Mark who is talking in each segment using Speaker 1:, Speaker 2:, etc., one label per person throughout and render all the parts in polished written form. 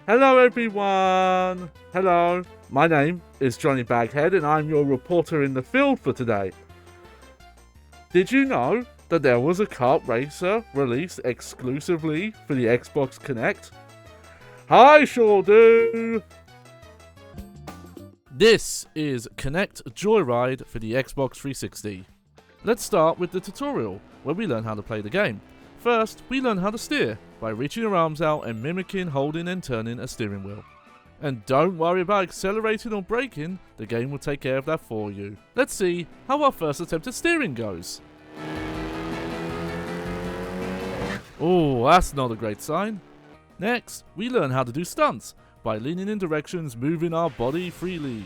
Speaker 1: Hello everyone! Hello, my name is Johnny Baghead and I'm your reporter in the field for today. Did you know that there was a kart racer released exclusively for the Xbox Kinect? I sure do! This is Kinect Joy Ride for the Xbox 360. Let's start with the tutorial, where we learn how to play the game. First, we learn how to steer, by reaching your arms out and mimicking holding and turning a steering wheel. And don't worry about accelerating or braking, the game will take care of that for you. Let's see how our first attempt at steering goes. Oh, that's not a great sign. Next, we learn how to do stunts, by leaning in directions, moving our body freely.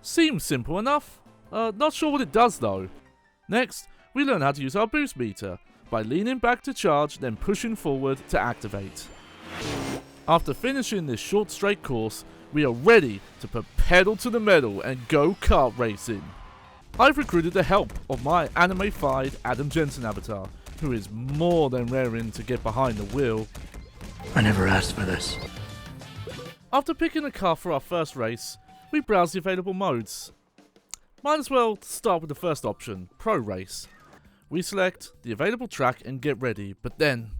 Speaker 1: Seems simple enough. Not sure what it does though. Next, we learn how to use our boost meter, by leaning back to charge, then pushing forward to activate. After finishing this short straight course, we are ready to put pedal to the metal and go kart racing. I've recruited the help of my anime-fied Adam Jensen avatar, who is more than raring to get behind the wheel.
Speaker 2: I never asked for this.
Speaker 1: After picking a car for our first race, we browse the available modes. Might as well start with the first option, Pro Race. We select the available track and get ready, but then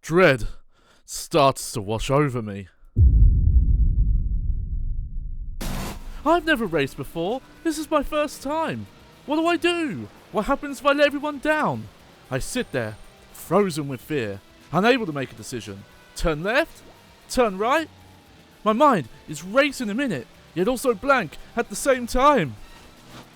Speaker 1: dread starts to wash over me. I've never raced before. This is my first time. What do I do? What happens if I let everyone down? I sit there, frozen with fear, unable to make a decision. Turn left? Turn right? My mind is racing a minute, yet also blank at the same time.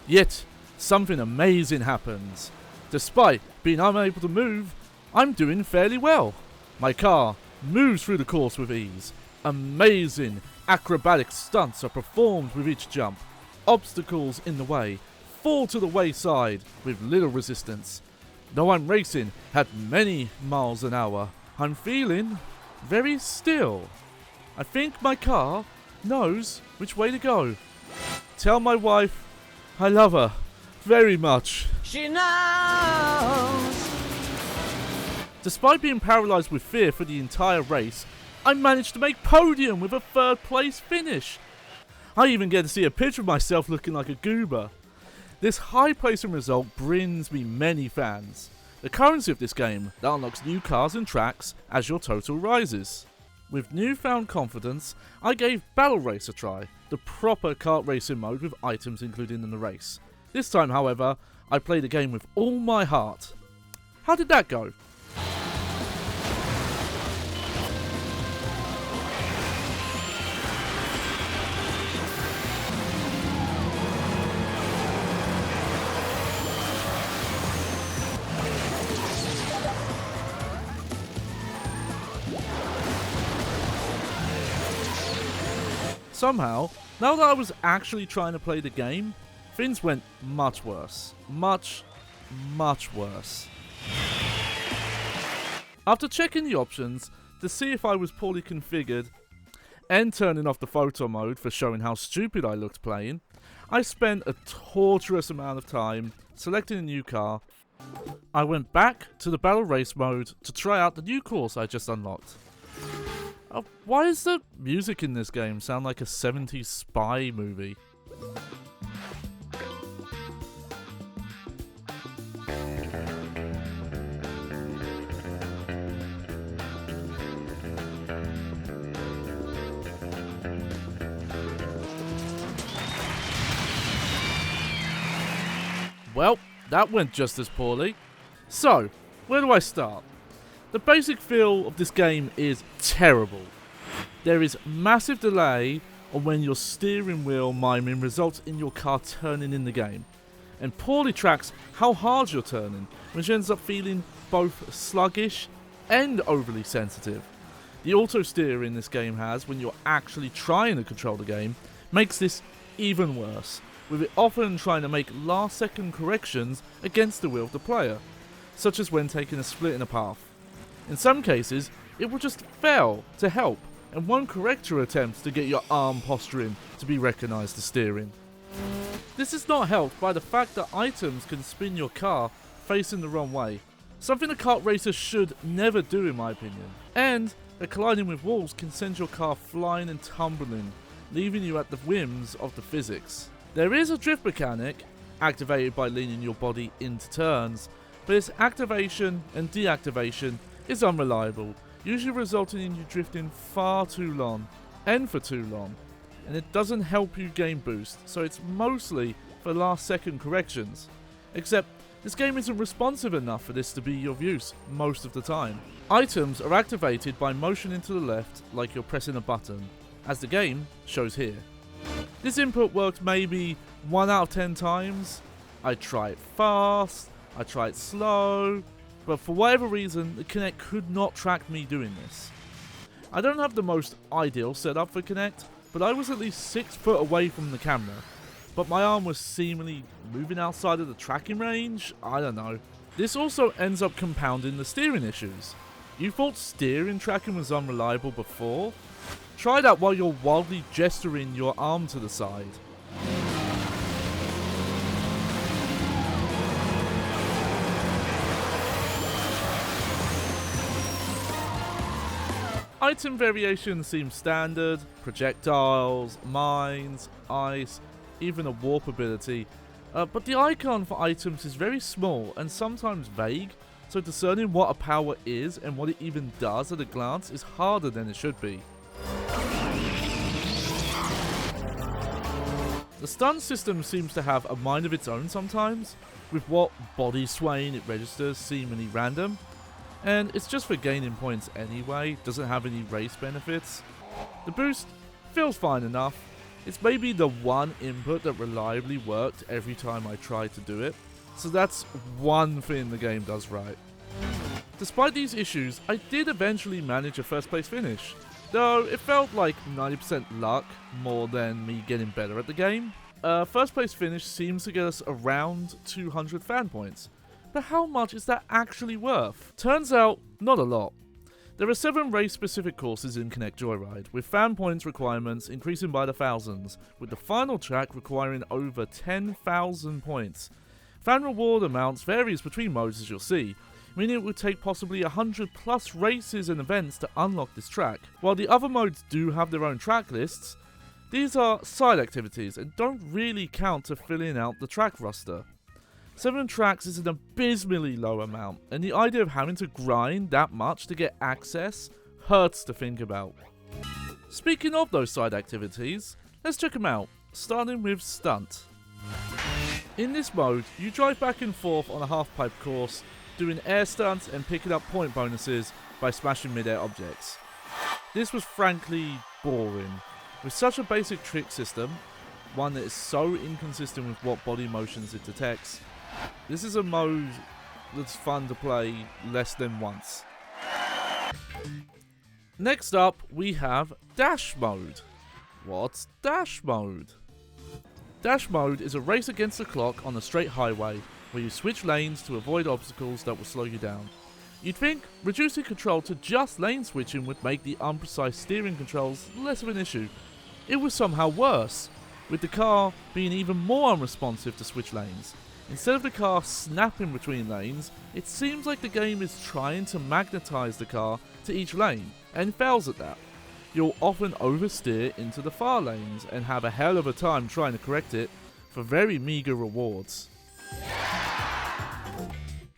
Speaker 1: Yet, something amazing happens. Despite being unable to move, I'm doing fairly well. My car moves through the course with ease. Amazing acrobatic stunts are performed with each jump. Obstacles in the way fall to the wayside with little resistance. Though I'm racing at many miles an hour, I'm feeling very still. I think my car knows which way to go. Tell my wife I love her very much.
Speaker 3: She knows.
Speaker 1: Despite being paralysed with fear for the entire race, I managed to make podium with a third place finish. I even get to see a picture of myself looking like a goober. This high placing result brings me many fans. The currency of this game that unlocks new cars and tracks as your total rises. With newfound confidence, I gave Battle Race a try, the proper kart racing mode with items included in the race. This time, however, I played the game with all my heart. How did that go? Somehow, now that I was actually trying to play the game, things went much worse. Much worse. After checking the options to see if I was poorly configured and turning off the photo mode for showing how stupid I looked playing, I spent a torturous amount of time selecting a new car. I went back to the battle race mode to try out the new course I just unlocked. Why does the music in this game sound like a 70s spy movie? Well, that went just as poorly. So, where do I start? The basic feel of this game is terrible. There is massive delay on when your steering wheel miming results in your car turning in the game, and poorly tracks how hard you're turning, which ends up feeling both sluggish and overly sensitive. The auto steering this game has when you're actually trying to control the game makes this even worse, with it often trying to make last second corrections against the will of the player, such as when taking a split in a path. In some cases, it will just fail to help and won't correct your attempts to get your arm posturing to be recognised as steering. This is not helped by the fact that items can spin your car facing the wrong way, something a kart racer should never do in my opinion. And that colliding with walls can send your car flying and tumbling, leaving you at the whims of the physics. There is a drift mechanic, activated by leaning your body into turns, but its activation and deactivation is unreliable, usually resulting in you drifting far too long, and for too long, and it doesn't help you gain boost, so it's mostly for last second corrections. Except, this game isn't responsive enough for this to be of use most of the time. Items are activated by motioning to the left like you're pressing a button, as the game shows here. This input worked maybe 1 out of 10 times. I tried fast, I tried slow, but for whatever reason the Kinect could not track me doing this. I don't have the most ideal setup for Kinect, but I was at least 6 foot away from the camera. But my arm was seemingly moving outside of the tracking range? I don't know. This also ends up compounding the steering issues. You thought steering tracking was unreliable before? Try that while you're wildly gesturing your arm to the side. Item variations seem standard: projectiles, mines, ice, even a warp ability, but the icon for items is very small and sometimes vague, so discerning what a power is and what it even does at a glance is harder than it should be. The stun system seems to have a mind of its own sometimes, with what body swaying it registers seemingly random, and it's just for gaining points anyway, doesn't have any race benefits. The boost feels fine enough. It's maybe the one input that reliably worked every time I tried to do it, so that's one thing the game does right. Despite these issues, I did eventually manage a first place finish, though it felt like 90% luck more than me getting better at the game. First place finish seems to get us around 200 fan points, but how much is that actually worth? Turns out, not a lot. There are 7 race-specific courses in Kinect Joy Ride, with fan points requirements increasing by the thousands, with the final track requiring over 10,000 points. Fan reward amounts varies between modes, as you'll see, meaning it would take possibly 100 plus races and events to unlock this track. While the other modes do have their own track lists, these are side activities and don't really count to filling out the track roster. 7 tracks is an abysmally low amount, and the idea of having to grind that much to get access hurts to think about. Speaking of those side activities, let's check them out, starting with Stunt. In this mode, you drive back and forth on a half-pipe course, doing air stunts and picking up point bonuses by smashing mid-air objects. This was frankly boring. With such a basic trick system, one that is so inconsistent with what body motions it detects, this is a mode that's fun to play less than once. Next up, we have Dash Mode. What's Dash Mode? Dash Mode is a race against the clock on a straight highway, where you switch lanes to avoid obstacles that will slow you down. You'd think reducing control to just lane switching would make the unprecise steering controls less of an issue. It was somehow worse, with the car being even more unresponsive to switch lanes. Instead of the car snapping between lanes, it seems like the game is trying to magnetize the car to each lane, and fails at that. You'll often oversteer into the far lanes and have a hell of a time trying to correct it for very meager rewards.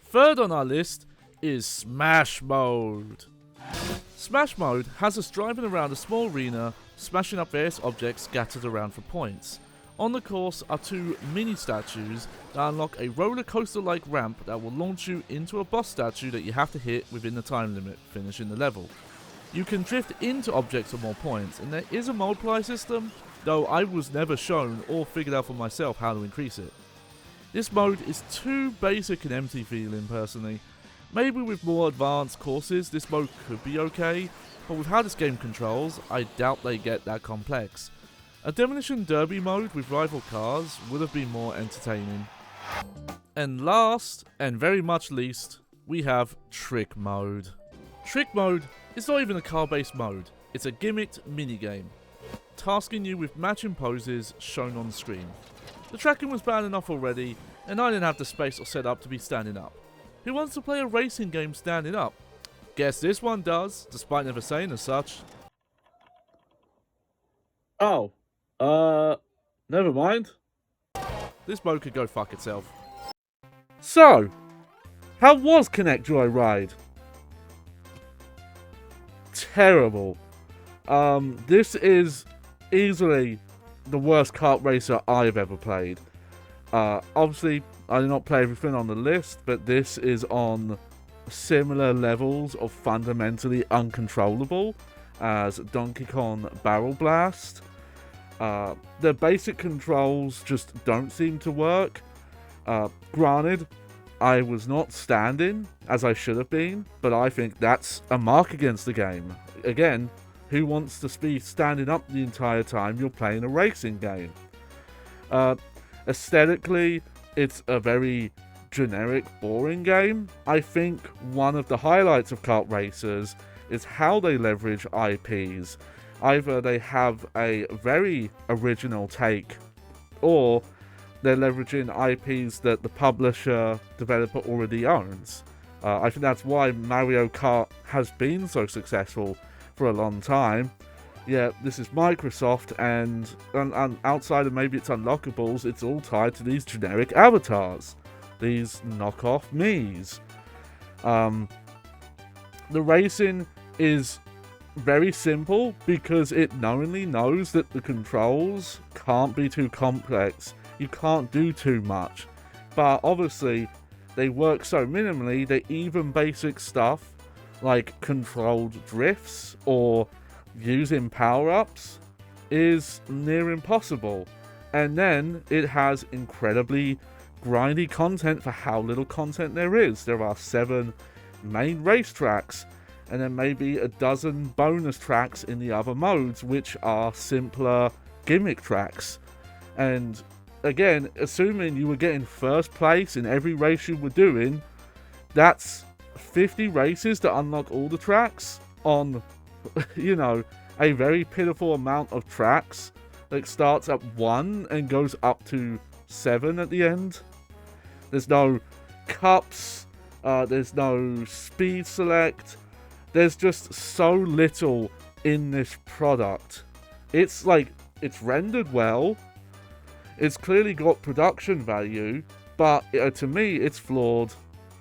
Speaker 1: Third on our list is Smash Mode. Smash Mode has us driving around a small arena, smashing up various objects scattered around for points. On the course are 2 mini statues that unlock a roller coaster-like ramp that will launch you into a boss statue that you have to hit within the time limit, finishing the level. You can drift into objects for more points, and there is a multiply system, though I was never shown or figured out for myself how to increase it. This mode is too basic and empty feeling personally. Maybe with more advanced courses this mode could be okay, but with how this game controls, I doubt they get that complex. A Demolition Derby mode with rival cars would have been more entertaining. And last, and very much least, we have Trick Mode. Trick Mode is not even a car-based mode, it's a gimmicked minigame, tasking you with matching poses shown on the screen. The tracking was bad enough already, and I didn't have the space or setup to be standing up. Who wants to play a racing game standing up? Guess this one does, despite never saying as such.
Speaker 4: Oh, never mind.
Speaker 1: This mode could go fuck itself. So, how was Kinect Joy Ride? Terrible. This is easily the worst kart racer I've ever played. Obviously, I did not play everything on the list, but this is on similar levels of fundamentally uncontrollable as Donkey Kong Barrel Blast. The basic controls just don't seem to work. Granted, I was not standing as I should have been, but I think that's a mark against the game. Again, who wants to be standing up the entire time you're playing a racing game? Aesthetically, it's a very generic, boring game. I think one of the highlights of kart racers is how they leverage IPs. Either they have a very original take, or they're leveraging IPs that the publisher, developer already owns. I think that's why Mario Kart has been so successful for a long time. Yeah, this is Microsoft, and outside of maybe its unlockables, it's all tied to these generic avatars. These knockoff Miis. The racing is very simple because it knowingly knows that the controls can't be too complex. You can't do too much. But obviously, they work so minimally that even basic stuff like controlled drifts or using power-ups is near impossible. And then it has incredibly grindy content for how little content there is. There are 7 main racetracks, and then maybe a dozen bonus tracks in the other modes, which are simpler gimmick tracks. And again, assuming you were getting first place in every race you were doing, that's 50 races to unlock all the tracks on, you know, a very pitiful amount of tracks that starts at 1 and goes up to 7 at the end. There's no cups, there's no speed select, there's just so little in this product. It's like, it's rendered well, it's clearly got production value, but to me, it's flawed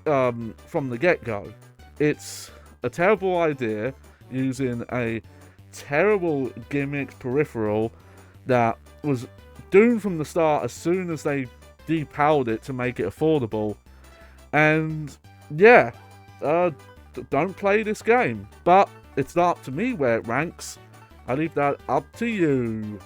Speaker 1: from the get-go. It's a terrible idea using a terrible gimmick peripheral that was doomed from the start as soon as they depowered it to make it affordable. And yeah, don't play this game. But it's not up to me where it ranks. I leave that up to you.